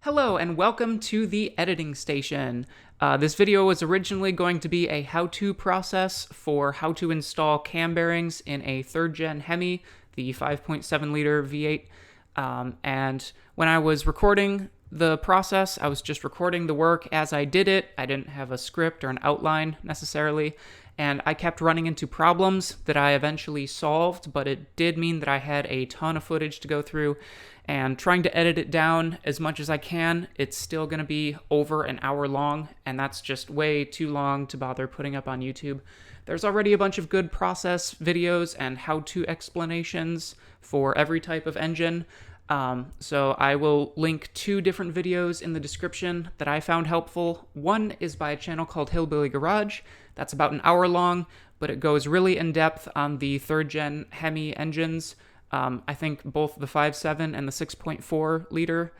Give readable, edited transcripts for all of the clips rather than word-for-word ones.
Hello and welcome to the editing station. This video was originally going to be a how-to process for how to install cam bearings in a 3rd gen Hemi, the 5.7 liter V8. And when I was recording the process, I was just recording the work as I did it. I didn't have a script or an outline necessarily, and I kept running into problems that I eventually solved, but it did mean that I had a ton of footage to go through, and trying to edit it down as much as I can, it's still going to be over an hour long, and that's just way too long to bother putting up on YouTube. There's already a bunch of good process videos and how-to explanations for every type of engine. So I will link 2 different videos in the description that I found helpful. One is by a channel called Hillbilly Garage. That's about an hour long, but it goes really in depth on the 3rd gen Hemi engines. I think both the 5.7 and the 6.4 liter,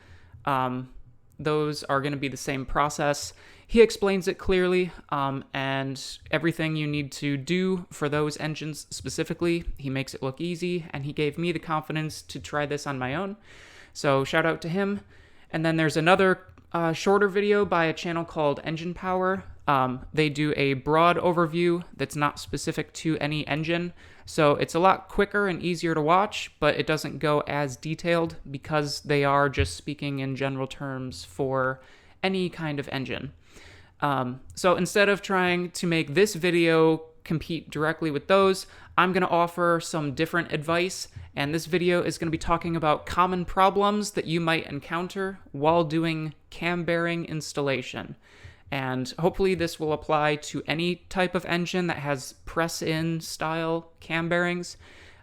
those are going to be the same process. He explains it clearly, and everything you need to do for those engines specifically. He makes it look easy, and he gave me the confidence to try this on my own. So shout out to him. And then there's another shorter video by a channel called Engine Power. They do a broad overview that's not specific to any engine. So it's a lot quicker and easier to watch, but it doesn't go as detailed because they are just speaking in general terms for any kind of engine. So instead of trying to make this video compete directly with those, I'm going to offer some different advice, and this video is going to be talking about common problems that you might encounter while doing cam bearing installation. And hopefully this will apply to any type of engine that has press-in style cam bearings,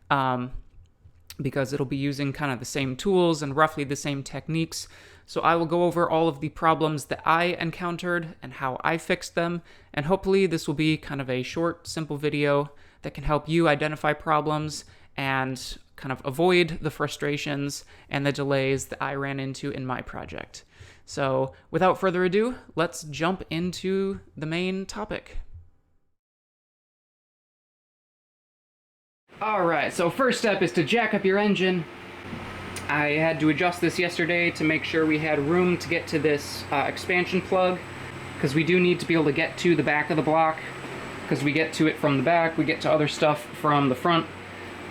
because it'll be using kind of the same tools and roughly the same techniques. So I will go over all of the problems that I encountered and how I fixed them, and hopefully this will be kind of a short, simple video that can help you identify problems and kind of avoid the frustrations and the delays that I ran into in my project. So without further ado, let's jump into the main topic. Alright, so first step is to jack up your engine. I had to adjust this yesterday to make sure we had room to get to this expansion plug, because we do need to be able to get to the back of the block, because we get to it from the back, we get to other stuff from the front.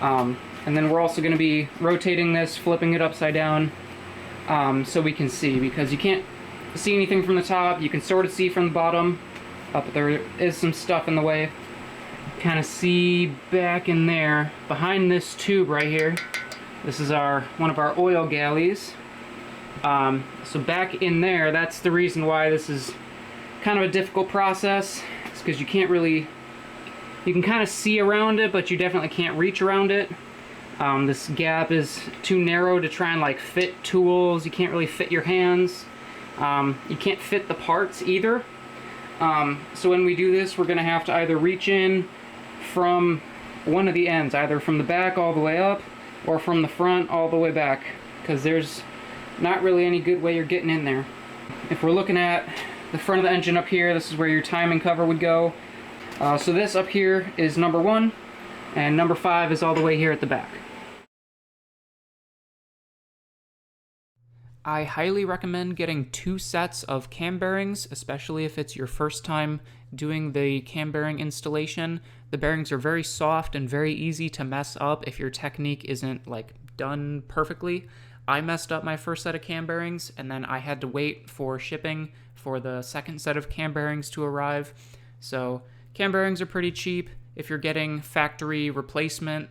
And then we're also going to be rotating this, flipping it upside down, so we can see, because you can't see anything from the top. You can sort of see from the bottom, but there is some stuff in the way. Kind of see back in there, behind this tube right here. This is one of our oil galleys. So back in there, that's the reason why this is kind of a difficult process. It's because you can't really, you can kind of see around it, but you definitely can't reach around it. This gap is too narrow to try and like fit tools. You can't really fit your hands. You can't fit the parts either. So when we do this, we're going to have to either reach in from one of the ends, either from the back all the way up or from the front all the way back, because there's not really any good way you're getting in there. If we're looking at the front of the engine up here, this is where your timing cover would go. So this up here is number 1, and number 5 is all the way here at the back. I highly recommend getting 2 sets of cam bearings, especially if it's your first time doing the cam bearing installation. The bearings are very soft and very easy to mess up if your technique isn't like done perfectly. I messed up my first set of cam bearings, and then I had to wait for shipping for the second set of cam bearings to arrive. So cam bearings are pretty cheap. If you're getting factory replacement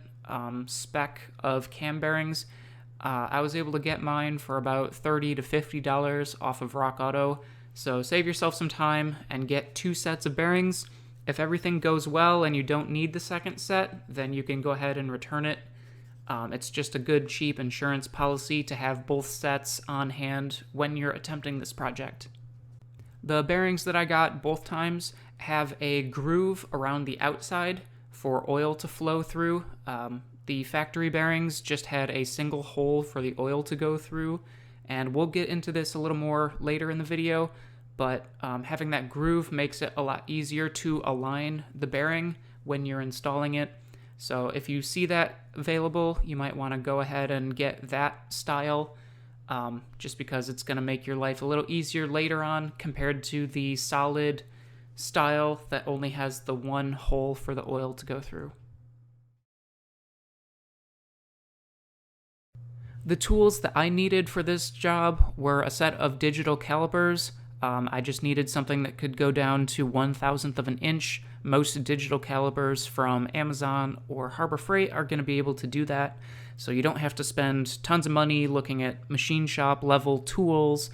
spec of cam bearings, I was able to get mine for about $30 to $50 off of Rock Auto. So save yourself some time and get 2 sets of bearings. If everything goes well and you don't need the second set, then you can go ahead and return it. It's just a good, cheap insurance policy to have both sets on hand when you're attempting this project. The bearings that I got both times have a groove around the outside for oil to flow through. The factory bearings just had a single hole for the oil to go through, and we'll get into this a little more later in the video, but having that groove makes it a lot easier to align the bearing when you're installing it. So if you see that available, you might want to go ahead and get that style just because it's going to make your life a little easier later on compared to the solid style that only has the one hole for the oil to go through. The tools that I needed for this job were a set of digital calipers. I just needed something that could go down to 1/1000th of an inch. Most digital calipers from Amazon or Harbor Freight are going to be able to do that, so you don't have to spend tons of money looking at machine shop level tools.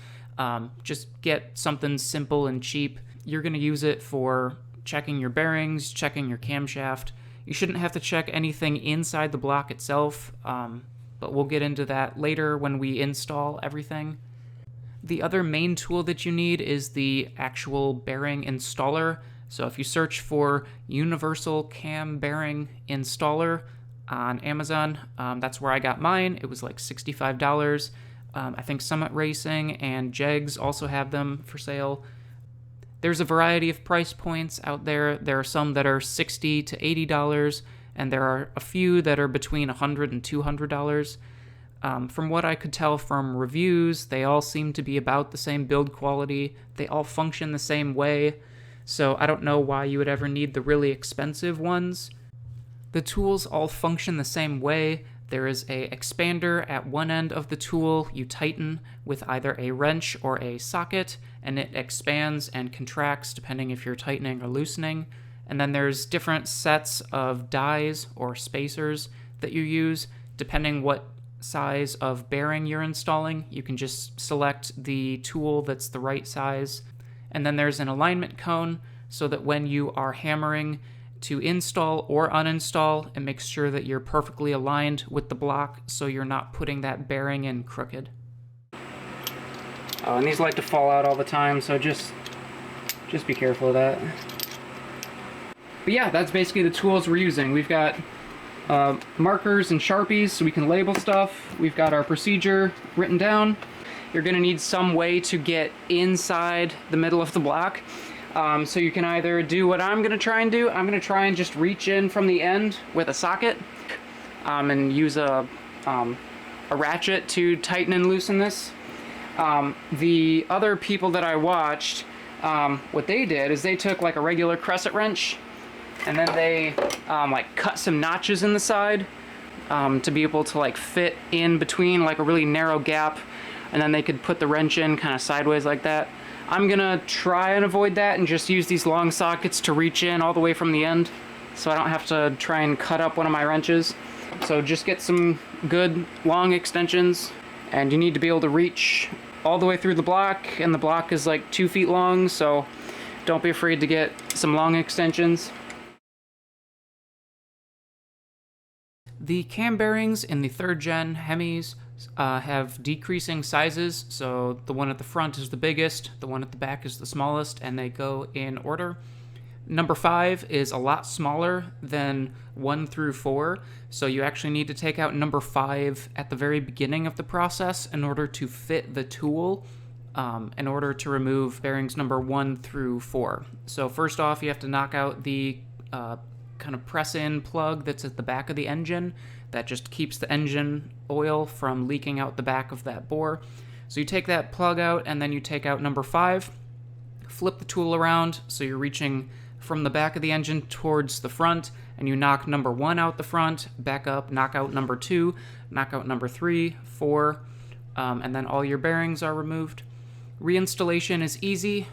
Just get something simple and cheap. You're going to use it for checking your bearings, checking your camshaft. You shouldn't have to check anything inside the block itself, but we'll get into that later when we install everything. The other main tool that you need is the actual bearing installer. So if you search for Universal Cam Bearing Installer on Amazon, that's where I got mine. It was like $65. I think Summit Racing and Jegs also have them for sale. There's a variety of price points out there. There are some that are $60 to $80, and there are a few that are between $100 and $200. From what I could tell from reviews, they all seem to be about the same build quality. They all function the same way, so I don't know why you would ever need the really expensive ones. The tools all function the same way. There is a expander at one end of the tool you tighten with either a wrench or a socket, and it expands and contracts depending if you're tightening or loosening. And then there's different sets of dies or spacers that you use depending what size of bearing you're installing. You can just select the tool that's the right size. And then there's an alignment cone so that when you are hammering to install or uninstall, it makes sure that you're perfectly aligned with the block so you're not putting that bearing in crooked. Oh, and these like to fall out all the time, so just be careful of that. But yeah, that's basically the tools we're using. We've got markers and Sharpies so we can label stuff. We've got our procedure written down. You're going to need some way to get inside the middle of the block. So you can either do what I'm going to try and do. I'm going to try and just reach in from the end with a socket and use a ratchet to tighten and loosen this. The other people that I watched, what they did is they took like a regular crescent wrench and then they like cut some notches in the side to be able to like fit in between like a really narrow gap, and then they could put the wrench in kind of sideways like that. I'm gonna try and avoid that and just use these long sockets to reach in all the way from the end so I don't have to try and cut up one of my wrenches. So just get some good long extensions, and you need to be able to reach all the way through the block, and the block is like 2 feet long, so don't be afraid to get some long extensions. The cam bearings in the 3rd gen Hemis have decreasing sizes, so the one at the front is the biggest, the one at the back is the smallest, and they go in order. Number 5 is a lot smaller than 1 through 4, so you actually need to take out number 5 at the very beginning of the process in order to fit the tool, in order to remove bearings number 1 through 4. So first off, you have to knock out the kind of press-in plug that's at the back of the engine that just keeps the engine oil from leaking out the back of that bore. So you take that plug out, and then you take out number 5, flip the tool around so you're reaching from the back of the engine towards the front, and you knock number 1 out the front, back up, knock out number 2, knock out number 3, 4, and then all your bearings are removed. Reinstallation is easy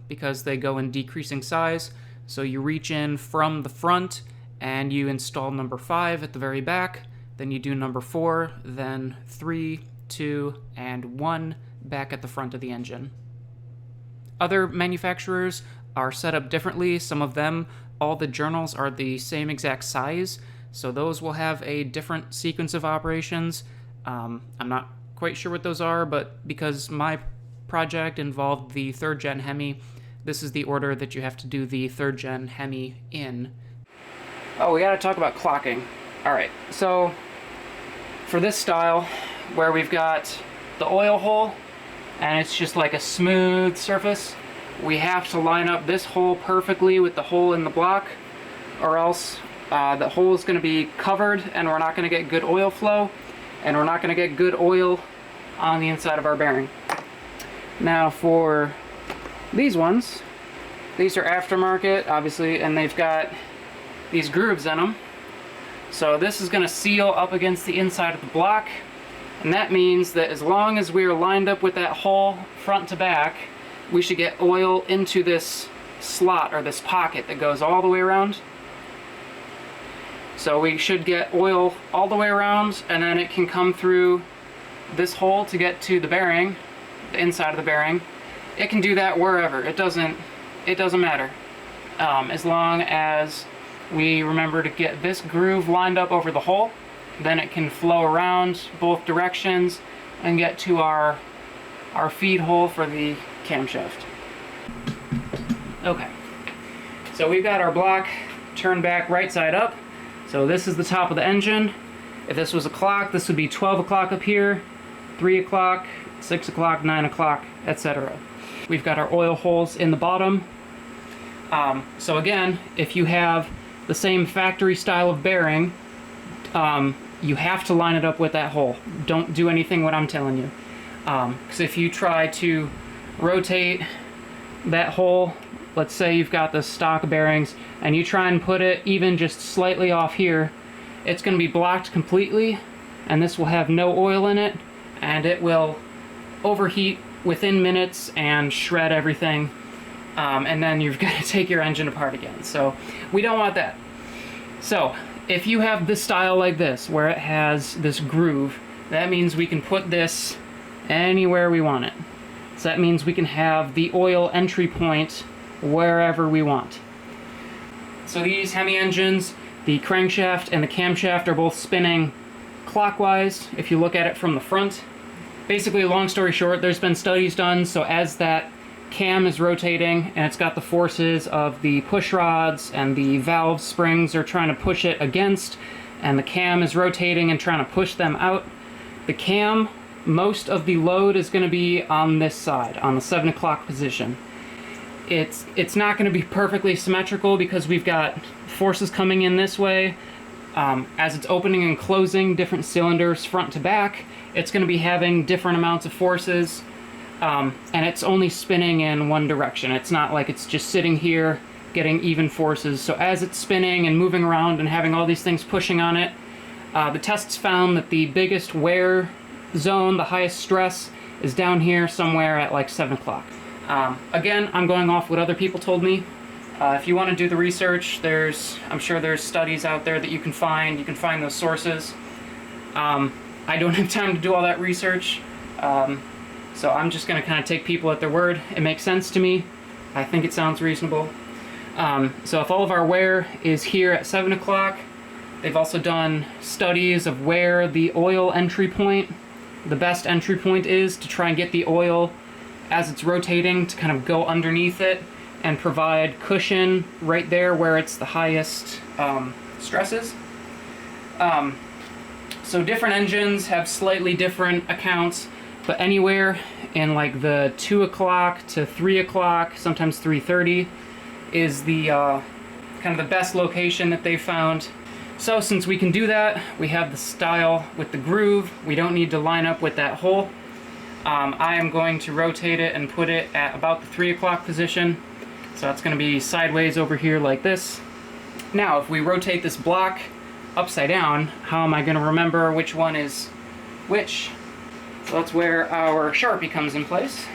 because they go in decreasing size. So you reach in from the front and you install number 5 at the very back, then you do number 4, then 3, 2, and 1 back at the front of the engine. Other manufacturers are set up differently. Some of them, all the journals are the same exact size, so those will have a different sequence of operations. I'm not quite sure what those are, but because my project involved the 3rd gen Hemi, this is the order that you have to do the 3rd gen Hemi in. Oh, we gotta talk about clocking. Alright, so for this style, where we've got the oil hole, and it's just like a smooth surface, we have to line up this hole perfectly with the hole in the block, or else the hole is gonna be covered and we're not gonna get good oil flow, and we're not gonna get good oil on the inside of our bearing. Now for these ones, these are aftermarket, obviously, and they've got these grooves in them. So this is going to seal up against the inside of the block, and that means that as long as we're lined up with that hole front to back, we should get oil into this slot or this pocket that goes all the way around. So we should get oil all the way around, and then it can come through this hole to get to the bearing, the inside of the bearing. It can do that wherever. It doesn't matter. As long as we remember to get this groove lined up over the hole, then it can flow around both directions and get to our feed hole for the camshaft. Okay, so we've got our block turned back right side up. So this is the top of the engine. If this was a clock, this would be 12 o'clock up here, 3 o'clock, 6 o'clock, 9 o'clock, etc. We've got our oil holes in the bottom. So again, if you have the same factory style of bearing, you have to line it up with that hole. Don't do anything what I'm telling you. Because if you try to rotate that hole, let's say you've got the stock bearings, and you try and put it even just slightly off here, it's going to be blocked completely, and this will have no oil in it, and it will overheat within minutes and shred everything. And then you've got to take your engine apart again. So we don't want that. So if you have this style like this, where it has this groove, that means we can put this anywhere we want it. So that means we can have the oil entry point wherever we want. So these Hemi engines, the crankshaft and the camshaft are both spinning clockwise if you look at it from the front. Basically, long story short, there's been studies done, so as that cam is rotating and it's got the forces of the push rods and the valve springs are trying to push it against, and the cam is rotating and trying to push them out, the cam, most of the load is going to be on this side, on the 7 o'clock position. It's not going to be perfectly symmetrical because we've got forces coming in this way. As it's opening and closing different cylinders front to back, it's going to be having different amounts of forces. And it's only spinning in one direction. It's not like it's just sitting here getting even forces. So as it's spinning and moving around and having all these things pushing on it, the tests found that the biggest wear zone, the highest stress, is down here somewhere at like 7 o'clock. Again, I'm going off what other people told me. If you want to do the research, I'm sure there's studies out there that you can find. You can find those sources. I don't have time to do all that research. So I'm just going to kind of take people at their word. It makes sense to me. I think it sounds reasonable. So if all of our wear is here at 7 o'clock, they've also done studies of where the oil entry point, the best entry point is to try and get the oil as it's rotating to kind of go underneath it and provide cushion right there where it's the highest stresses. So different engines have slightly different accounts, but anywhere in like the 2 o'clock to 3 o'clock, sometimes 3:30, is the kind of the best location that they found. So since we can do that, we have the style with the groove, we don't need to line up with that hole. I am going to rotate it and put it at about the 3 o'clock position. So that's going to be sideways over here like this. Now, if we rotate this block upside down, how am I going to remember which one is which? So that's where our Sharpie comes in place.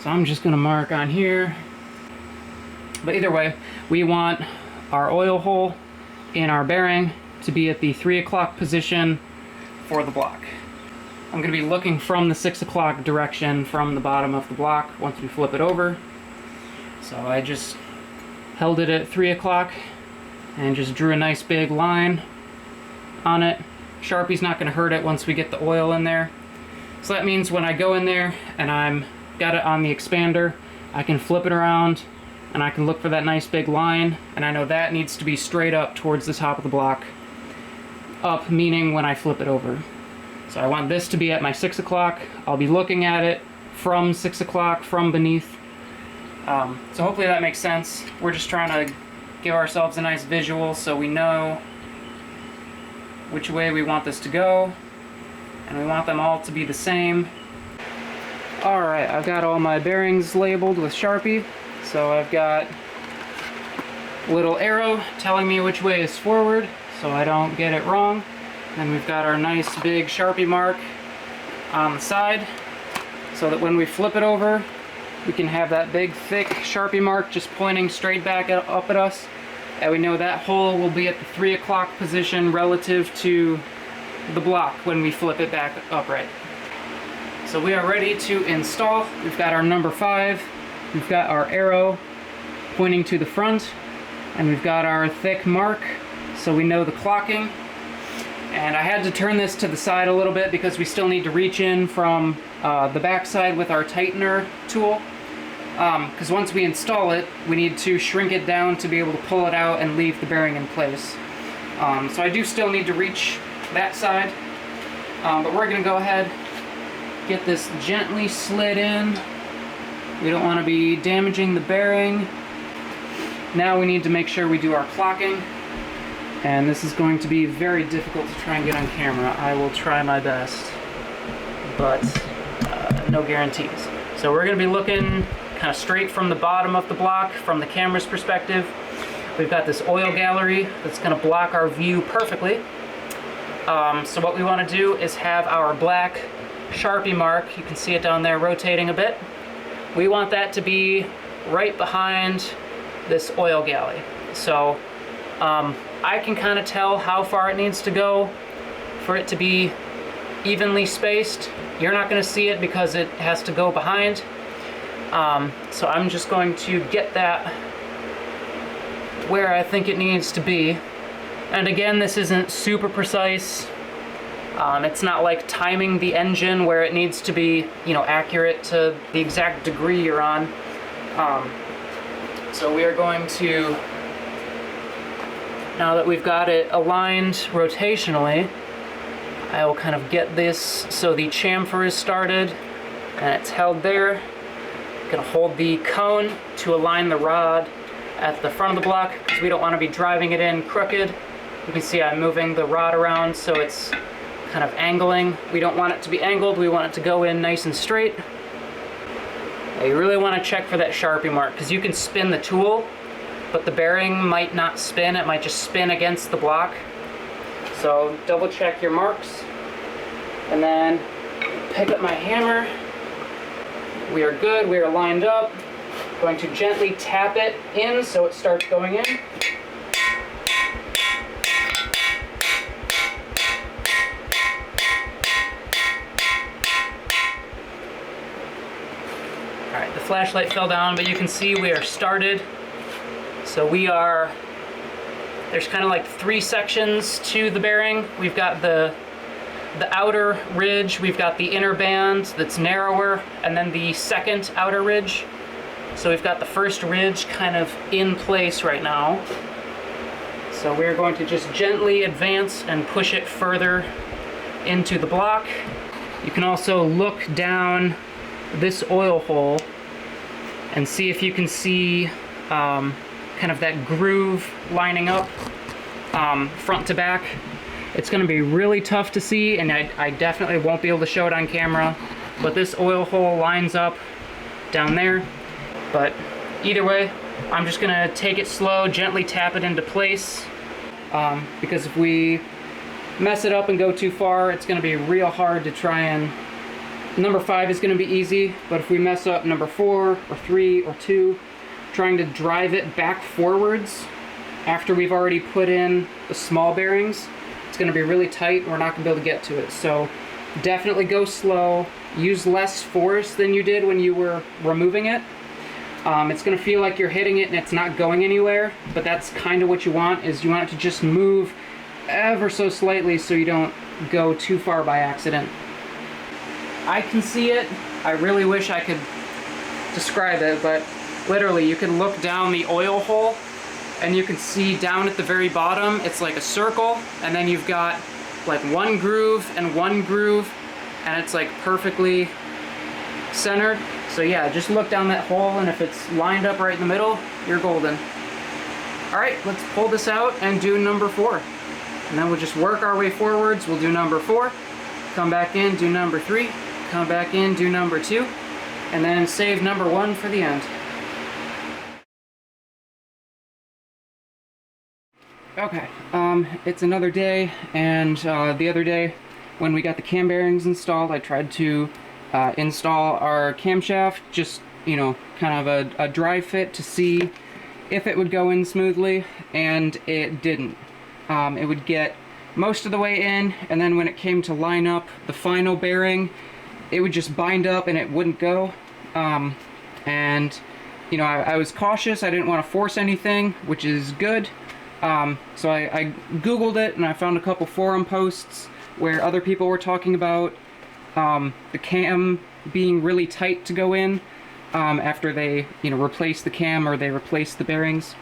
So I'm just going to mark on here. But either way, we want our oil hole in our bearing to be at the 3 o'clock position for the block. I'm going to be looking from the 6 o'clock direction from the bottom of the block once we flip it over. So I just held it at 3 o'clock and just drew a nice big line on it. Sharpie's not going to hurt it once we get the oil in there. So that means when I go in there and I'm got it on the expander, I can flip it around and I can look for that nice big line, and I know that needs to be straight up towards the top of the block. Up meaning when I flip it over. So I want this to be at my 6 o'clock. I'll be looking at it from 6 o'clock, from beneath. So hopefully that makes sense. We're just trying to give ourselves a nice visual so we know which way we want this to go. and we want them all to be the same. Alright, I've got all my bearings labeled with Sharpie, so I've got a little arrow telling me which way is forward so I don't get it wrong. Then we've got our nice big Sharpie mark on the side so that when we flip it over, we can have that big thick Sharpie mark just pointing straight back up at us. And we know that hole will be at the 3 o'clock position relative to the block when we flip it back upright. So we are ready to install. We've got our number 5, we've got our arrow pointing to the front, and we've got our thick mark so we know the clocking. And I had to turn this to the side a little bit because we still need to reach in from the back side with our tightener tool. Because once we install it, we need to shrink it down to be able to pull it out and leave the bearing in place. So I do still need to reach that side, but we're going to go ahead, get this gently slid in. We don't want to be damaging the bearing. Now we need to make sure we do our clocking, and this is going to be very difficult to try and get on camera. I will try my best, but no guarantees. So we're going to be looking kind of straight from the bottom of the block from the camera's perspective. We've got this oil gallery that's going to block our view perfectly. So what we want to do is have our black Sharpie mark, you can see it down there rotating a bit. We want that to be right behind this oil galley. So I can kind of tell how far it needs to go for it to be evenly spaced. You're not going to see it because it has to go behind. So I'm just going to get that where I think it needs to be. And again, this isn't super precise. It's not like timing the engine where it needs to be, you know, accurate to the exact degree you're on. So we are going to, now that we've got it aligned rotationally, I will kind of get this so the chamfer is started and it's held there. Gonna hold the cone to align the rod at the front of the block because we don't want to be driving it in crooked. You can see I'm moving the rod around so it's kind of angling. We don't want it to be angled, we want it to go in nice and straight. Now you really want to check for that Sharpie mark because you can spin the tool, but the bearing might not spin, it might just spin against the block. So double check your marks and then pick up my hammer. We are good, we are lined up. Going to gently tap it in so it starts going in. Alright, the flashlight fell down, but you can see we are started. So we are, there's kind of like 3 sections to the bearing. We've got the outer ridge, we've got the inner band that's narrower, and then the second outer ridge. So we've got the first ridge kind of in place right now. So we're going to just gently advance and push it further into the block. You can also look down this oil hole and see if you can see kind of that groove lining up front to back. It's going to be really tough to see, and I definitely won't be able to show it on camera, but this oil hole lines up down there. But either way, I'm just going to take it slow, gently tap it into place, because if we mess it up and go too far, it's going to be real hard to try and... Number 5 is going to be easy, but if we mess up number 4 or 3 or 2, trying to drive it back forwards after we've already put in the small bearings, it's going to be really tight and we're not going to be able to get to it. So definitely go slow, use less force than you did when you were removing it. It's going to feel like you're hitting it and it's not going anywhere, but that's kind of what you want, is you want it to just move ever so slightly so you don't go too far by accident. I can see it. I really wish I could describe it, but literally you can look down the oil hole and you can see down at the very bottom it's like a circle, and then you've got like one groove and one groove, and it's like perfectly centered. So yeah, just look down that hole, and if it's lined up right in the middle, you're golden. Alright, let's pull this out and do number 4. And then we'll just work our way forwards. We'll do number 4. come back in, do number 3, come back in, do number 2, and then save number 1 for the end. Okay, it's another day, and the other day when we got the cam bearings installed, I tried to install our camshaft, just, you know, kind of a dry fit to see if it would go in smoothly, and it didn't. It would get most of the way in, and then when it came to line up the final bearing, it would just bind up and it wouldn't go. And, you know, I was cautious, I didn't want to force anything, which is good. So I Googled it, and I found a couple forum posts where other people were talking about the cam being really tight to go in after they, you know, replace the cam or they replace the bearings.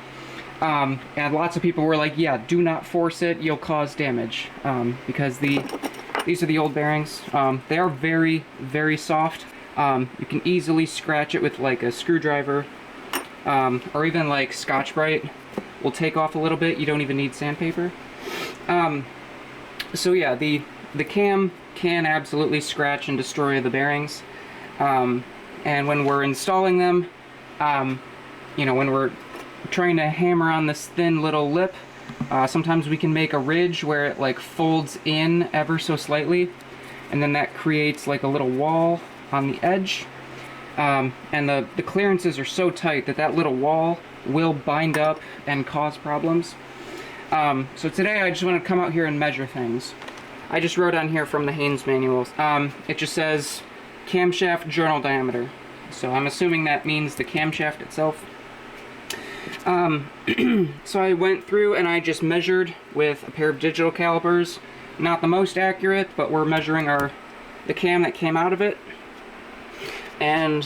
And lots of people were like, yeah, do not force it, you'll cause damage, because these are the old bearings. They are very, very soft. You can easily scratch it with like a screwdriver, or even like Scotch-Brite will take off a little bit. You don't even need sandpaper. So yeah, the cam can absolutely scratch and destroy the bearings. And when we're installing them, you know, when we're trying to hammer on this thin little lip, sometimes we can make a ridge where it like folds in ever so slightly, and then that creates like a little wall on the edge. And the clearances are so tight that that little wall will bind up and cause problems. So today I just want to come out here and measure things. I just wrote on here from the Haynes manuals. It just says camshaft journal diameter. So I'm assuming that means the camshaft itself. So I went through and I just measured with a pair of digital calipers. Not the most accurate, but we're measuring the cam that came out of it. And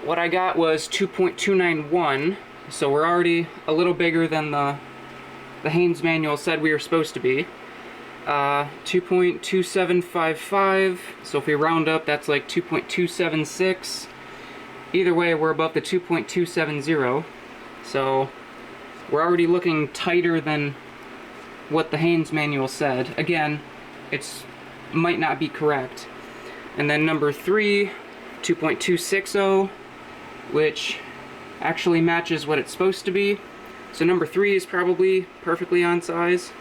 what I got was 2.291, so we're already a little bigger than the Haynes manual said we were supposed to be. 2.2755, so if we round up, that's like 2.276. Either way, we're above the 2.270, so we're already looking tighter than what the Haynes manual said. Again, it's might not be correct. And then number 3, 2.260, which actually matches what it's supposed to be. So number 3 is probably perfectly on size.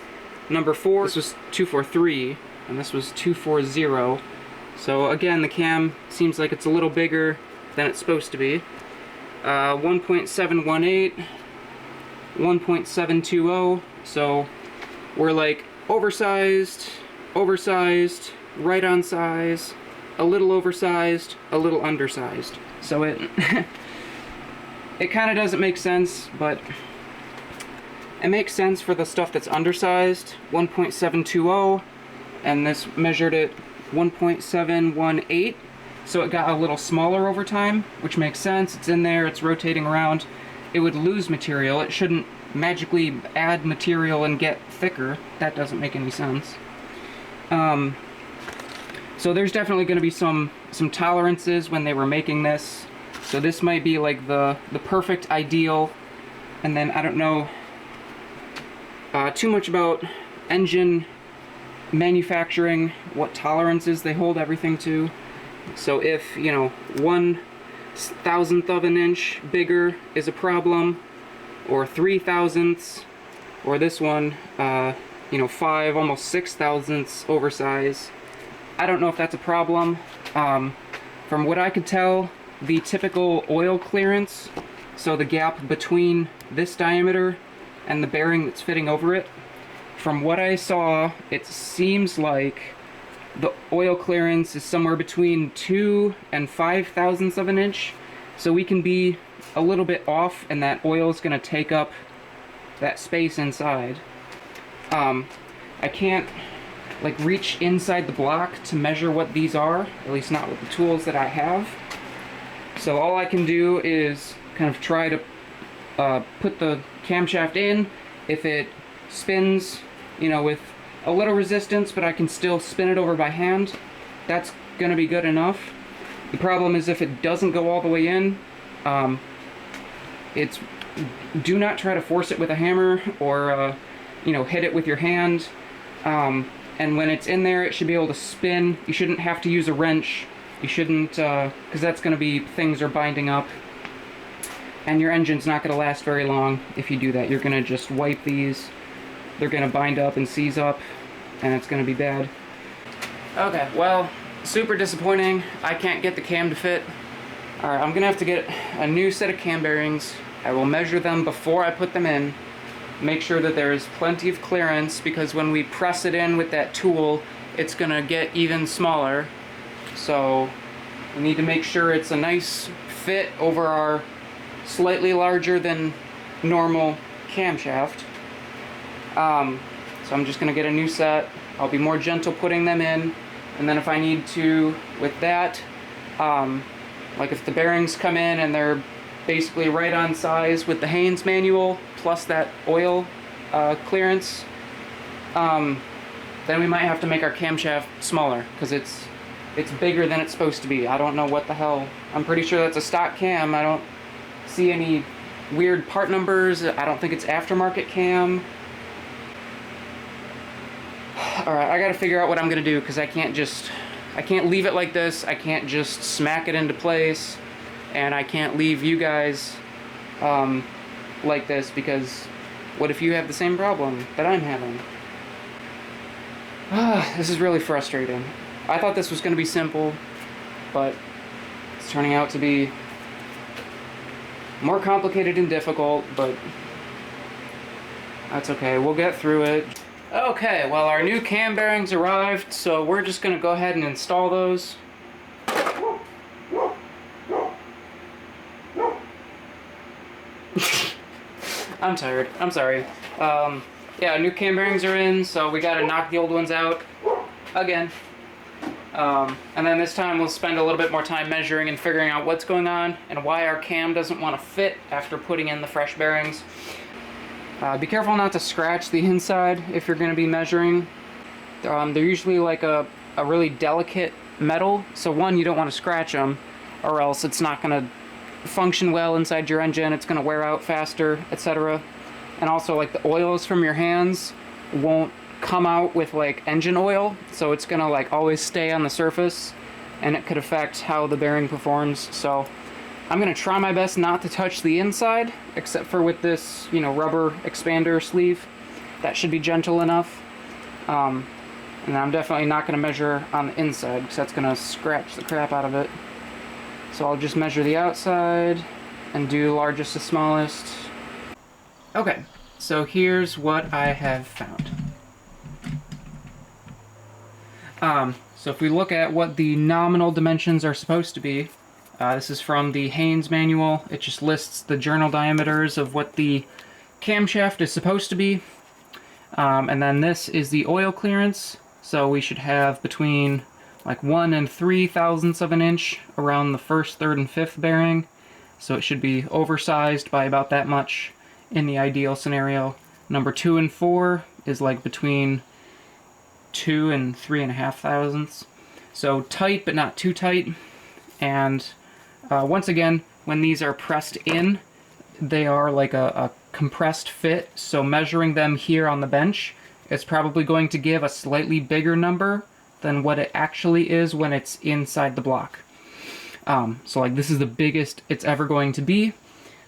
Number 4, this was 243, and this was 240. So again, the cam seems like it's a little bigger than it's supposed to be. 1.718, 1.720, so we're like oversized, right on size, a little oversized, a little undersized. So it it kind of doesn't make sense, but it makes sense for the stuff that's undersized. 1.720, and this measured at 1.718, so it got a little smaller over time, which makes sense. It's in there, it's rotating around. It would lose material. It shouldn't magically add material and get thicker. That doesn't make any sense. So there's definitely going to be some tolerances when they were making this. So this might be like the perfect ideal. And then I don't know too much about engine manufacturing, what tolerances they hold everything to. So if, you know, 1/1000th of an inch bigger is a problem, or 3/1000ths, or this one, you know, 5, almost 6/1000ths oversize. I don't know if that's a problem. From what I could tell, the typical oil clearance, so the gap between this diameter and the bearing that's fitting over it, from what I saw, it seems like the oil clearance is somewhere between 2 and 5/1000ths of an inch. So we can be a little bit off, and that oil is going to take up that space inside. I can't like reach inside the block to measure what these are, at least not with the tools that I have. So all I can do is kind of try to put the camshaft in. If it spins, you know, with a little resistance, but I can still spin it over by hand, that's gonna be good enough. The problem is if it doesn't go all the way in, do not try to force it with a hammer or you know, hit it with your hand. and when it's in there, it should be able to spin. You shouldn't have to use a wrench. You shouldn't, because that's going to be, things are binding up. And your engine's not going to last very long if you do that. You're going to just wipe these. They're going to bind up and seize up, and it's going to be bad. Okay, well, super disappointing. I can't get the cam to fit. Alright, I'm going to have to get a new set of cam bearings. I will measure them before I put them in. Make sure that there is plenty of clearance, because when we press it in with that tool, it's going to get even smaller. So we need to make sure it's a nice fit over our slightly larger than normal camshaft. So I'm just going to get a new set. I'll be more gentle putting them in, and then if I need to with that, like if the bearings come in and they're basically right on size with the Haynes manual plus that oil clearance, then we might have to make our camshaft smaller, because it's bigger than it's supposed to be. I don't know what the hell. I'm pretty sure that's a stock cam. I don't see any weird part numbers. I don't think it's aftermarket cam. Alright, I gotta figure out what I'm gonna do, because I can't leave it like this. I can't just smack it into place, and I can't leave you guys like this, because what if you have the same problem that I'm having? This is really frustrating. I thought this was gonna be simple, but it's turning out to be more complicated and difficult, but that's okay. We'll get through it. Okay, well, our new cam bearings arrived, so we're just going to go ahead and install those. I'm tired. I'm sorry. Yeah, new cam bearings are in, so we got to knock the old ones out again. And then this time we'll spend a little bit more time measuring and figuring out what's going on and why our cam doesn't want to fit after putting in the fresh bearings. Be careful not to scratch the inside if you're going to be measuring. They're usually like a really delicate metal, so one, you don't want to scratch them, or else it's not going to function well inside your engine, it's going to wear out faster, etc. And also, like, the oils from your hands won't come out with like engine oil, so it's going to like always stay on the surface, and it could affect how the bearing performs. So I'm going to try my best not to touch the inside, except for with this, you know, rubber expander sleeve. That should be gentle enough. And I'm definitely not going to measure on the inside, because that's going to scratch the crap out of it. So I'll just measure the outside and do largest to smallest. Okay, so here's what I have found. So if we look at what the nominal dimensions are supposed to be, this is from the Haynes manual. It just lists the journal diameters of what the camshaft is supposed to be. And then this is the oil clearance. So we should have between like 1 and 3 thousandths of an inch around the first, third, and fifth bearing. So it should be oversized by about that much in the ideal scenario. Number 2 and 4 is like between 2 and 3.5 thousandths. So tight, but not too tight. And once again, when these are pressed in, they are like a compressed fit, so measuring them here on the bench is probably going to give a slightly bigger number than what it actually is when it's inside the block. So like this is the biggest it's ever going to be,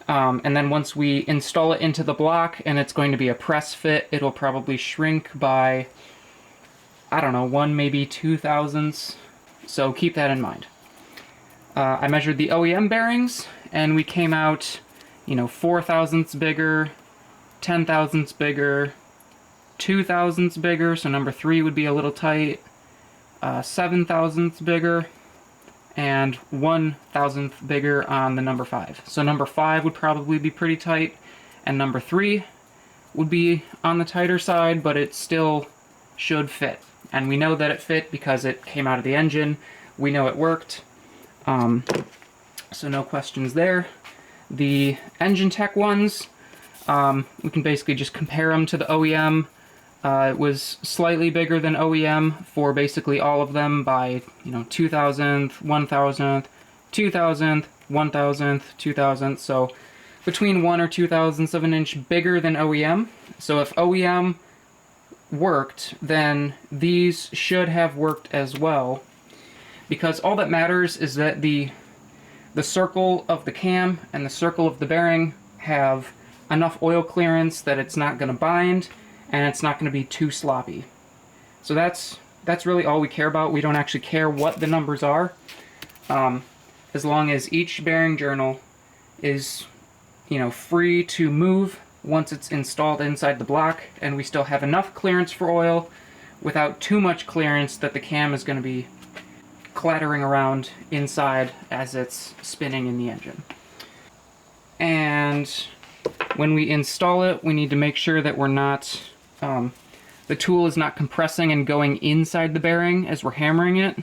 and then once we install it into the block and it's going to be a press fit, it'll probably shrink by, I don't know, 1, maybe 2 thousandths, so keep that in mind. I measured the OEM bearings, and we came out, you know, 4 thousandths bigger, 10 thousandths bigger, 2 thousandths bigger, so number 3 would be a little tight, 7 thousandths bigger, and 1 thousandth bigger on the number 5. So number 5 would probably be pretty tight, and number 3 would be on the tighter side, but it still should fit. And we know that it fit because it came out of the engine. We know it worked. So no questions there. The engine tech ones, we can basically just compare them to the OEM. It was slightly bigger than OEM for basically all of them by, you know, 2 thousandth, 1 thousandth, 2 thousandth, 1 thousandth, 2 thousandth, so between 1 or 2 thousandths of an inch bigger than OEM. So if OEM worked, then these should have worked as well, because all that matters is that the circle of the cam and the circle of the bearing have enough oil clearance that it's not going to bind and it's not going to be too sloppy. So that's really all we care about. We don't actually care what the numbers are, as long as each bearing journal is, you know, free to move once it's installed inside the block, and we still have enough clearance for oil without too much clearance that the cam is going to be clattering around inside as it's spinning in the engine. And when we install it, we need to make sure that we're not, the tool is not compressing and going inside the bearing as we're hammering it,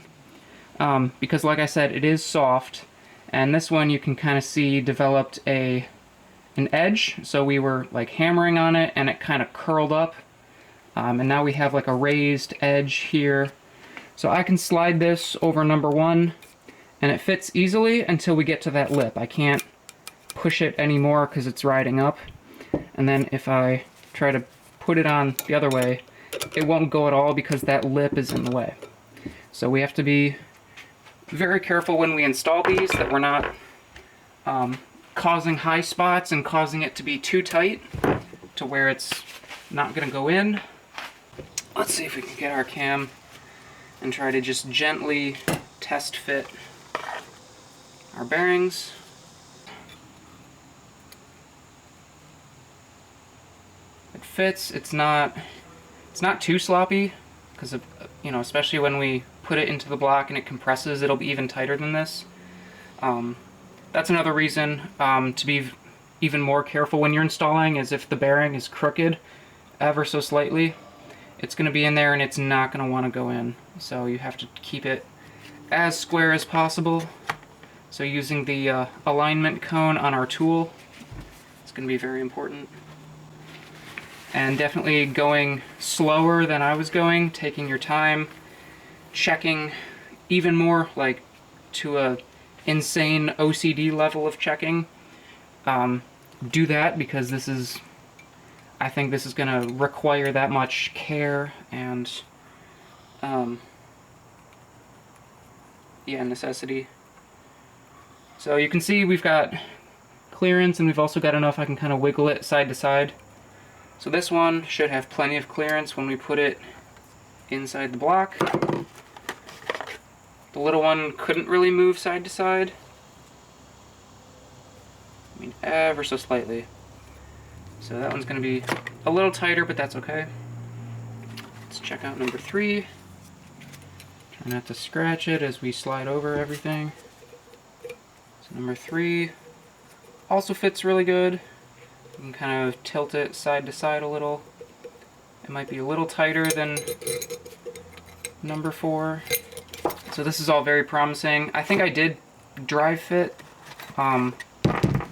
because like I said, it is soft, and this one you can kind of see developed an edge, so we were like hammering on it and it kind of curled up, and now we have like a raised edge here. So I can slide this over number 1 and it fits easily until we get to that lip. I can't push it anymore because it's riding up, and then if I try to put it on the other way, it won't go at all because that lip is in the way. So we have to be very careful when we install these that we're not causing high spots and causing it to be too tight to where it's not going to go in. Let's see if we can get our cam and try to just gently test fit our bearings. It fits. It's not too sloppy, because of, you know, especially when we put it into the block and it compresses, it'll be even tighter than this. That's another reason to be even more careful when you're installing, is if the bearing is crooked ever so slightly, it's going to be in there and it's not going to want to go in. So you have to keep it as square as possible. So using the alignment cone on our tool is going to be very important. And definitely going slower than I was going, taking your time, checking even more, like to a insane OCD level of checking. Do that, because this is, I think this is going to require that much care and yeah, necessity. So you can see we've got clearance, and we've also got enough I can kind of wiggle it side to side. So this one should have plenty of clearance when we put it inside the block. The little one couldn't really move side to side. I mean, ever so slightly. So that one's going to be a little tighter, but that's okay. Let's check out number 3. Try not to scratch it as we slide over everything. So number 3 also fits really good. You can kind of tilt it side to side a little. It might be a little tighter than number 4. So this is all very promising. I think I did drive fit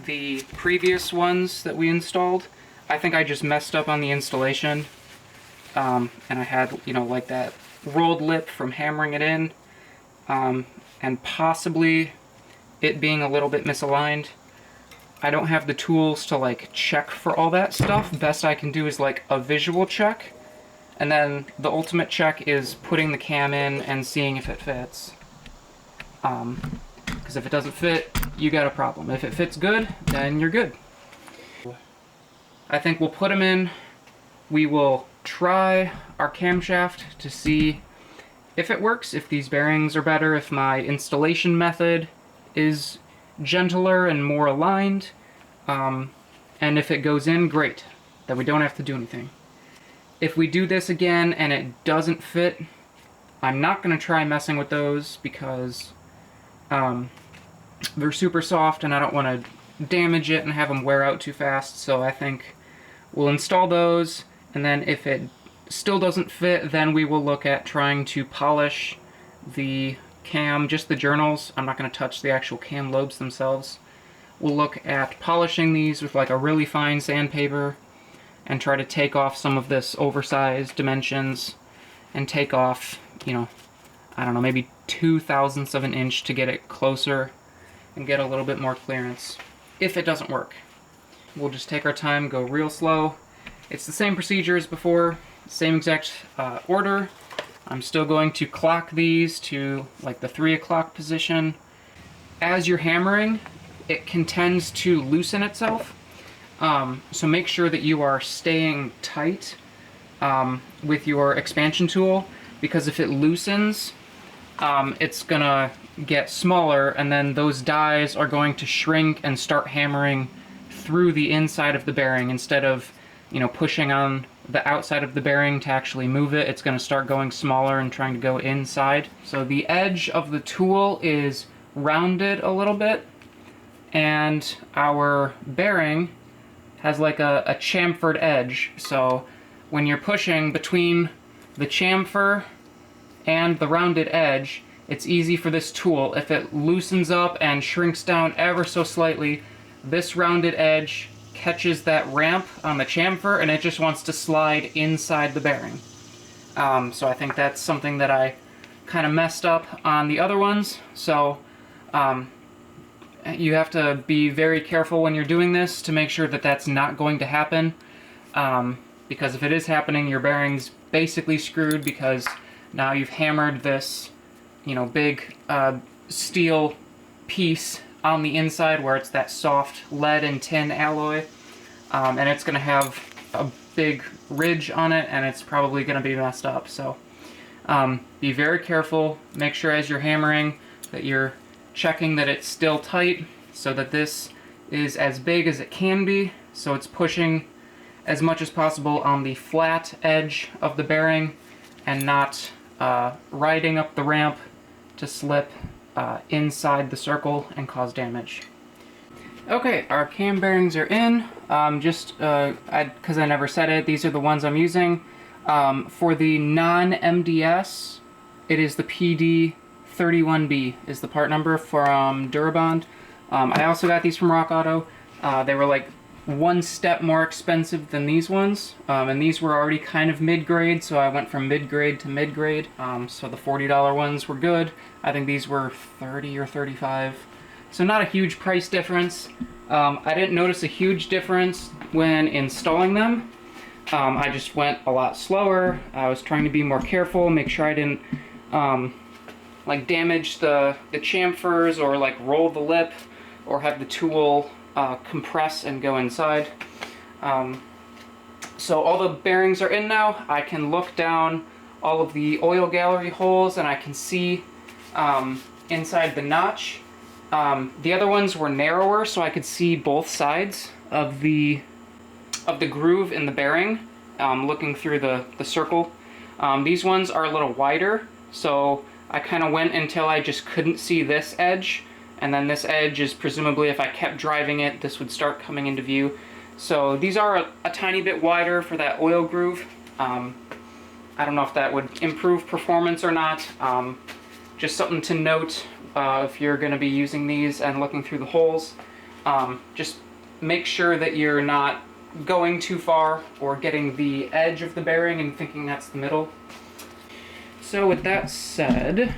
the previous ones that we installed. I think I just messed up on the installation, and I had, you know, like that rolled lip from hammering it in, and possibly it being a little bit misaligned. I don't have the tools to like check for all that stuff. Best I can do is like a visual check, and then the ultimate check is putting the cam in and seeing if it fits. Because if it doesn't fit, you got a problem. If it fits good, then you're good. I think we'll put them in. We will try our camshaft to see if it works, if these bearings are better, if my installation method is gentler and more aligned, and if it goes in, great, then we don't have to do anything. If we do this again and it doesn't fit, I'm not going to try messing with those, because they're super soft and I don't want to damage it and have them wear out too fast. So I think we'll install those, and then if it still doesn't fit, then we will look at trying to polish the cam, just the journals. I'm not going to touch the actual cam lobes themselves. We'll look at polishing these with like a really fine sandpaper and try to take off some of this oversized dimensions and take off, you know, I don't know, maybe 0.02 of an inch to get it closer and get a little bit more clearance. If it doesn't work, we'll just take our time, go real slow. It's the same procedure as before. same exact order. I'm still going to clock these to like the 3 o'clock position. As you're hammering, it tends to loosen itself. So make sure that you are staying tight with your expansion tool, because if it loosens, it's gonna get smaller, and then those dies are going to shrink and start hammering through the inside of the bearing instead of, you know, pushing on the outside of the bearing to actually move it. It's going to start going smaller and trying to go inside. So the edge of the tool is rounded a little bit, and our bearing has like a chamfered edge. So when you're pushing between the chamfer and the rounded edge, it's easy for this tool, if it loosens up and shrinks down ever so slightly, this rounded edge catches that ramp on the chamfer and it just wants to slide inside the bearing. So I think that's something that I kind of messed up on the other ones. So you have to be very careful when you're doing this to make sure that that's not going to happen. Because if it is happening, your bearing's basically screwed, because now you've hammered this, you know, big steel piece on the inside where it's that soft lead and tin alloy, and it's going to have a big ridge on it, and it's probably going to be messed up. So be very careful. Make sure as you're hammering that you're checking that it's still tight, so that this is as big as it can be, so it's pushing as much as possible on the flat edge of the bearing and not riding up the ramp to slip inside the circle and cause damage. Okay, our cam bearings are in. Because I never said it, these are the ones I'm using. For the non-MDS, it is the PD31B is the part number from Durabond. I also got these from Rock Auto. They were like one step more expensive than these ones, and these were already kind of mid-grade, so I went from mid-grade to mid-grade. So the $40 ones were good. I think these were $30 or $35, so not a huge price difference. I didn't notice a huge difference when installing them. I just went a lot slower. I was trying to be more careful, make sure I didn't like damage the chamfers or like roll the lip or have the tool compress and go inside. So all the bearings are in now. I can look down all of the oil gallery holes and I can see inside the notch. The other ones were narrower, so I could see both sides of the groove in the bearing, looking through the circle. These ones are a little wider, so I kind of went until I just couldn't see this edge, and then this edge is presumably, if I kept driving it, this would start coming into view. So these are a tiny bit wider for that oil groove. I don't know if that would improve performance or not. Just something to note if you're going to be using these and looking through the holes. Just make sure that you're not going too far or getting the edge of the bearing and thinking that's the middle. So with that said,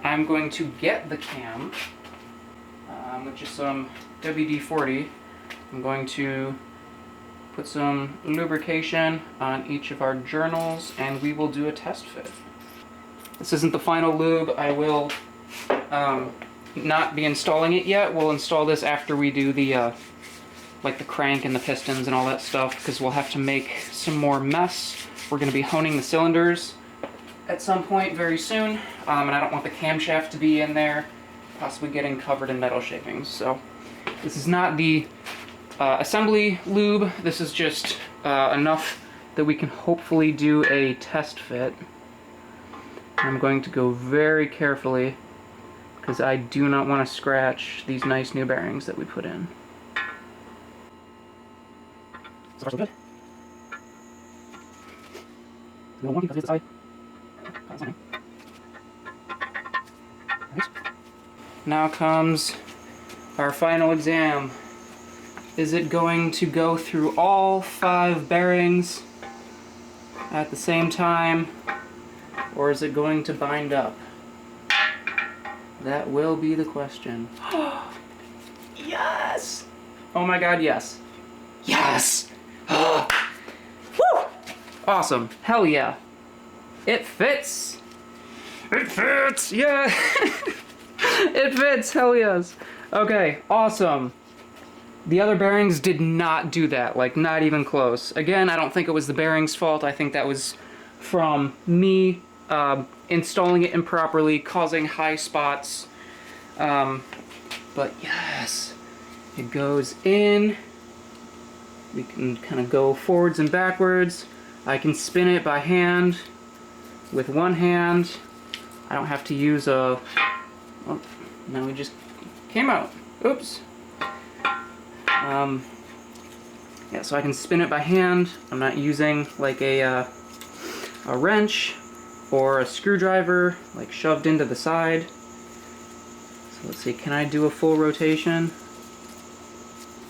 I'm going to get the cam, which is some WD-40. I'm going to put some lubrication on each of our journals and we will do a test fit. This isn't the final lube. I will not be installing it yet. We'll install this after we do the like the crank and the pistons and all that stuff, because we'll have to make some more mess. We're going to be honing the cylinders at some point very soon, and I don't want the camshaft to be in there, possibly getting covered in metal shavings. So this is not the assembly lube. This is just enough that we can hopefully do a test fit. I'm going to go very carefully because I do not want to scratch these nice new bearings that we put in. So far so good. It's a little wonky because it's this side. Right. Now comes our final exam. Is it going to go through all 5 bearings at the same time, or is it going to bind up? That will be the question. Yes! Oh my god, yes. Yes! Woo! Awesome. Hell yeah. It fits. It fits. Yeah. It fits. Hell yes. Okay. Awesome. The other bearings did not do that. Like, not even close. Again, I don't think it was the bearings' fault. I think that was from me installing it improperly, causing high spots. But yes, it goes in. We can kind of go forwards and backwards. I can spin it by hand with one hand. I don't have to use a... Oh, now it just came out. Oops. Yeah, so I can spin it by hand. I'm not using like a wrench or a screwdriver like shoved into the side. So let's see, can I do a full rotation?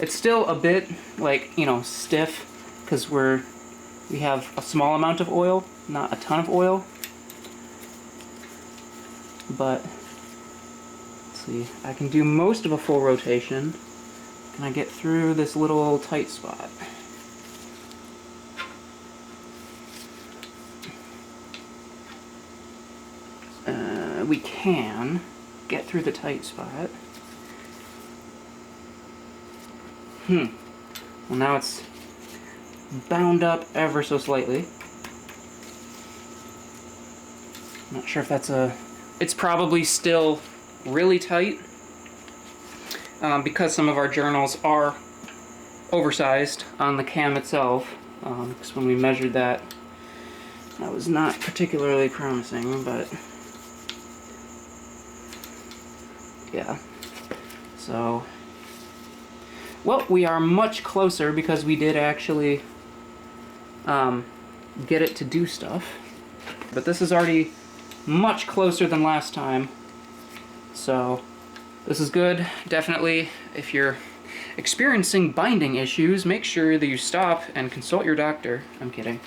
It's still a bit like, you know, stiff because we have a small amount of oil, not a ton of oil. But let's see, I can do most of a full rotation. Can I get through this little tight spot? We can get through the tight spot. Well, now it's bound up ever so slightly. I'm not sure if that's it's probably still really tight because some of our journals are oversized on the cam itself. Because when we measured that, that was not particularly promising, but yeah. So, well, we are much closer because we did actually get it to do stuff. But this is already much closer than last time. So, this is good. Definitely, if you're experiencing binding issues, make sure that you stop and consult your doctor. I'm kidding.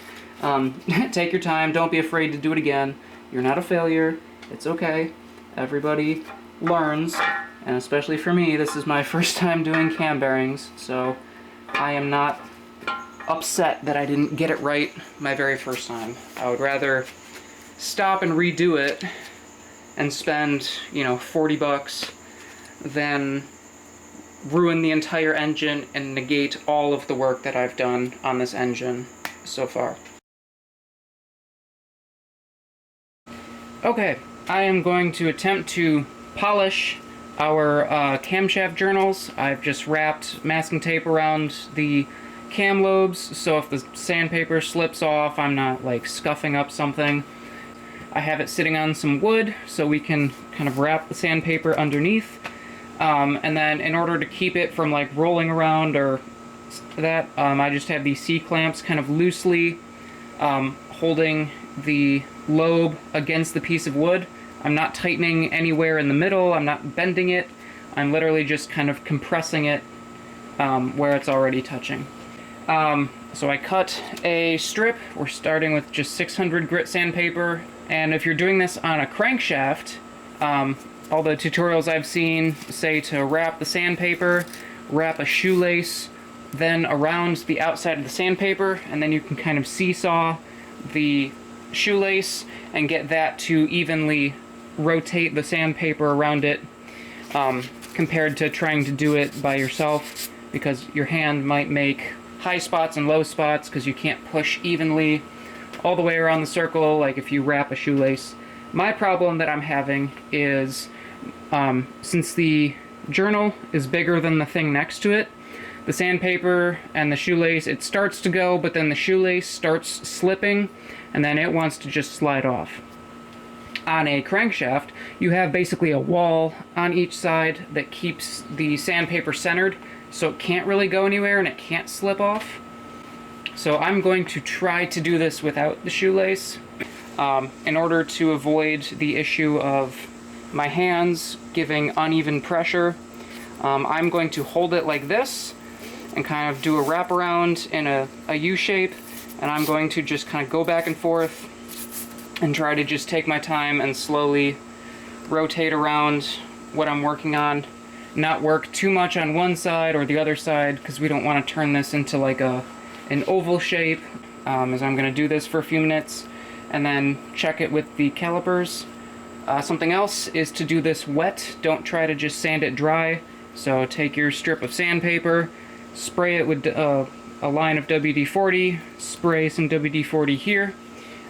Take your time. Don't be afraid to do it again. You're not a failure. It's okay. Everybody learns. And especially for me, this is my first time doing cam bearings, so I am not upset that I didn't get it right my very first time. I would rather stop and redo it and spend, you know, 40 bucks than ruin the entire engine and negate all of the work that I've done on this engine so far. Okay, I am going to attempt to polish our camshaft journals. I've just wrapped masking tape around the cam lobes, so if the sandpaper slips off, I'm not like scuffing up something. I have it sitting on some wood, so we can kind of wrap the sandpaper underneath. And then in order to keep it from like rolling around or that, I just have these C-clamps kind of loosely holding the lobe against the piece of wood. I'm not tightening anywhere in the middle, I'm not bending it, I'm literally just kind of compressing it where it's already touching. So I cut a strip. We're starting with just 600 grit sandpaper, and if you're doing this on a crankshaft, all the tutorials I've seen say to wrap the sandpaper, wrap a shoelace, then around the outside of the sandpaper, and then you can kind of seesaw the shoelace and get that to evenly rotate the sandpaper around it, compared to trying to do it by yourself, because your hand might make high spots and low spots because you can't push evenly all the way around the circle like if you wrap a shoelace. My problem that I'm having is since the journal is bigger than the thing next to it, the sandpaper and the shoelace, it starts to go, but then the shoelace starts slipping and then it wants to just slide off. On a crankshaft, you have basically a wall on each side that keeps the sandpaper centered, so it can't really go anywhere and it can't slip off. So I'm going to try to do this without the shoelace in order to avoid the issue of my hands giving uneven pressure. I'm going to hold it like this and kind of do a wraparound in a U shape, and I'm going to just kind of go back and forth and try to just take my time and slowly rotate around what I'm working on. Not work too much on one side or the other side, because we don't want to turn this into like an oval shape. is I'm going to do this for a few minutes and then check it with the calipers. Something else is to do this wet. Don't try to just sand it dry. So take your strip of sandpaper, spray it with a line of WD-40, spray some WD-40 here,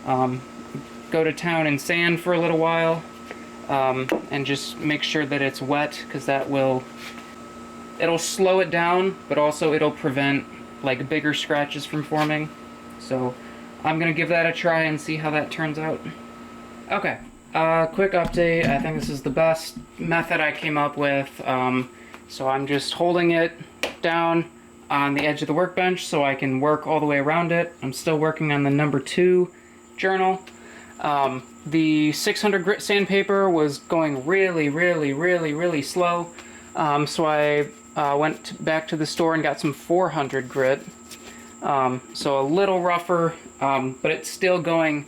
go to town and sand for a little while, and just make sure that it's wet, because it'll slow it down, but also it'll prevent like bigger scratches from forming. So I'm gonna give that a try and see how that turns out. Okay. Quick update. I think this is the best method I came up with. So I'm just holding it down on the edge of the workbench so I can work all the way around it. I'm still working on the number 2 journal. The 600 grit sandpaper was going really slow. So I went back to the store and got some 400 grit. So a little rougher, but it's still going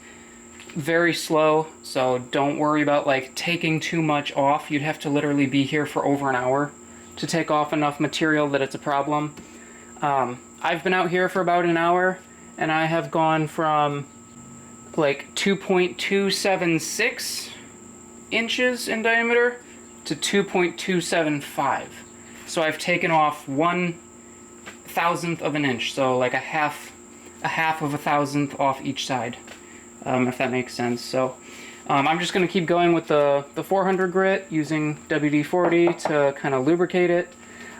very slow, so don't worry about like taking too much off. You'd have to literally be here for over an hour to take off enough material that it's a problem. I've been out here for about an hour, and I have gone from like 2.276 inches in diameter to 2.275. So I've taken off 1/1000th of an inch, so like a half of a thousandth off each side. If that makes sense. So I'm just going to keep going with the 400 grit using WD-40 to kind of lubricate it.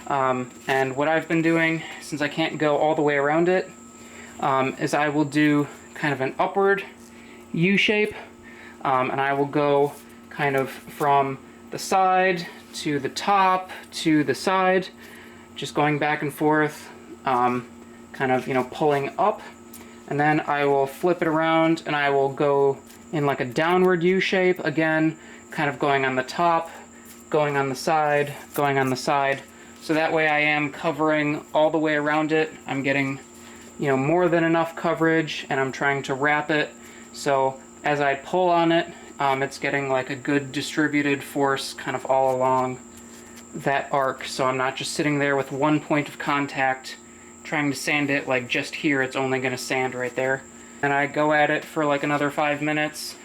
And what I've been doing, since I can't go all the way around it, is I will do kind of an upward U shape, and I will go kind of from the side to the top to the side, just going back and forth, kind of, pulling up. And then I will flip it around and I will go in like a downward U shape, again, kind of going on the top, going on the side, going on the side. So that way I am covering all the way around it. I'm getting, more than enough coverage, and I'm trying to wrap it. So as I pull on it, it's getting like a good distributed force kind of all along that arc. So I'm not just sitting there with one point of contact trying to sand it like just here. It's only going to sand right there. And I go at it for like another 5 minutes,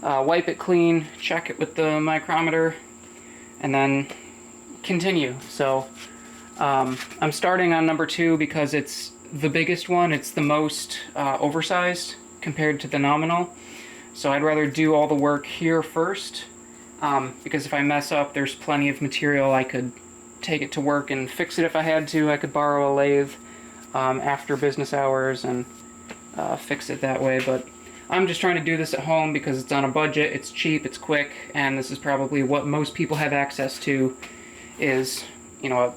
wipe it clean, check it with the micrometer, and then continue. So I'm starting on number 2 because it's the biggest one. It's the most oversized compared to the nominal. So I'd rather do all the work here first, because if I mess up, there's plenty of material. I could take it to work and fix it if I had to. I could borrow a lathe after business hours and fix it that way, but I'm just trying to do this at home because it's on a budget, it's cheap, it's quick, and this is probably what most people have access to, is, a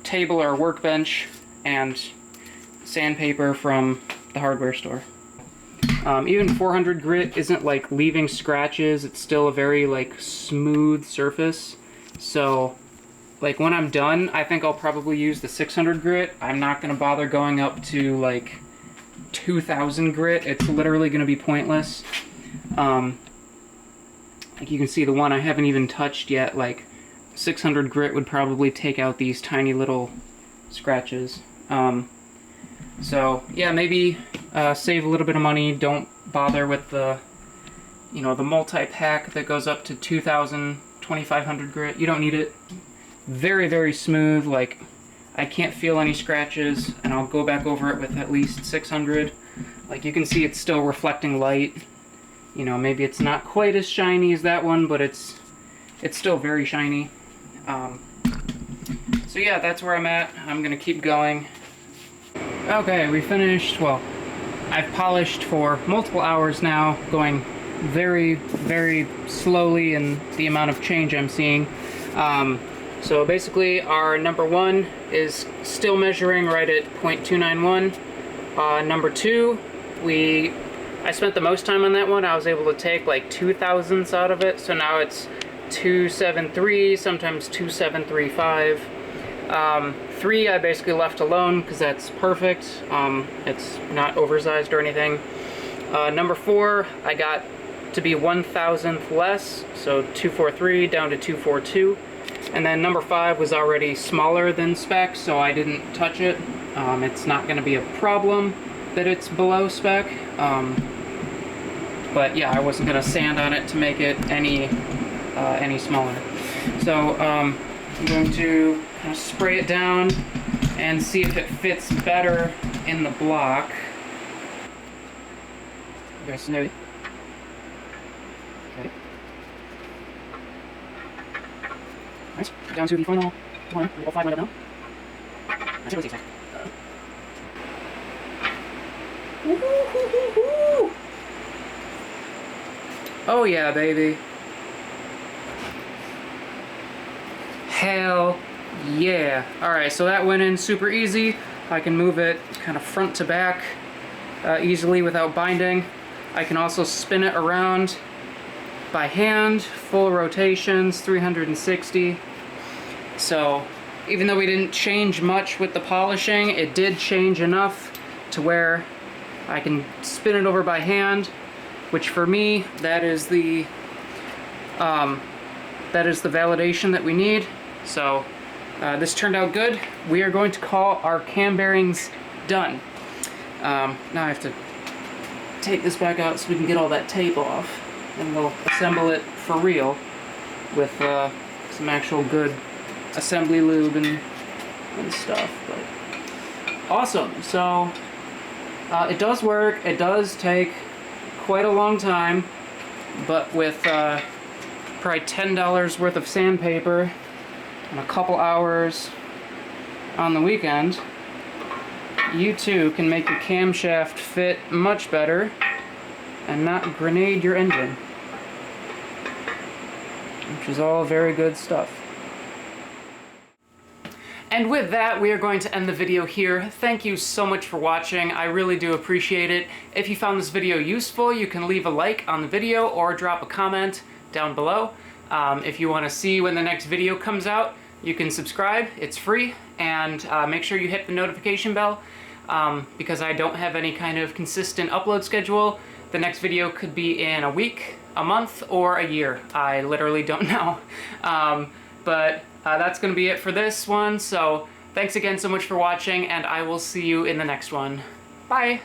table or a workbench and sandpaper from the hardware store. Even 400 grit isn't like leaving scratches. It's still a very like smooth surface, so like when I'm done, I think I'll probably use the 600 grit. I'm not going to bother going up to like 2000 grit. It's literally going to be pointless. Like you can see the one I haven't even touched yet, like 600 grit would probably take out these tiny little scratches. So yeah, maybe save a little bit of money. Don't bother with the, the multi-pack that goes up to 2500 grit. You don't need it. Very smooth, like I can't feel any scratches, and I'll go back over it with at least 600. Like you can see it's still reflecting light. Maybe it's not quite as shiny as that one, but it's still very shiny. So yeah, that's where I'm at. I'm gonna keep going. Okay, we finished. Well, I've polished for multiple hours now, going very slowly in the amount of change I'm seeing. So basically our number 1 is still measuring right at 0.291. Number 2, I spent the most time on that one. I was able to take like 2/1000ths out of it, so now it's 273, sometimes 2735. 3 I basically left alone because that's perfect. It's not oversized or anything. Number 4 I got to be 1/1000th less, so 243 down to 242. And then number 5 was already smaller than spec, so I didn't touch it. It's not going to be a problem. that it's below spec. But yeah, I wasn't gonna sand on it to make it any smaller. So I'm going to kind of spray it down and see if it fits better in the block. Okay, so okay. Nice. Down to the final one. We'll 5 right up now. Nice. Let's see. Oh yeah, baby. Hell yeah. Alright, so that went in super easy. I can move it kind of front to back easily without binding. I can also spin it around by hand, full rotations, 360. So even though we didn't change much with the polishing, it did change enough to where I can spin it over by hand, which for me, that is the validation that we need. So this turned out good. We are going to call our cam bearings done. Now I have to take this back out so we can get all that tape off, and we'll assemble it for real with some actual good assembly lube and stuff. But awesome. So it does work. It does take quite a long time, but with probably $10 worth of sandpaper and a couple hours on the weekend, you too can make your camshaft fit much better and not grenade your engine, which is all very good stuff. And with that, we are going to end the video here. Thank you so much for watching. I really do appreciate it. If you found this video useful, you can leave a like on the video or drop a comment down below. If you want to see when the next video comes out, you can subscribe. It's free. And make sure you hit the notification bell because I don't have any kind of consistent upload schedule. The next video could be in a week, a month, or a year. I literally don't know. But that's going to be it for this one, so thanks again so much for watching, and I will see you in the next one. Bye!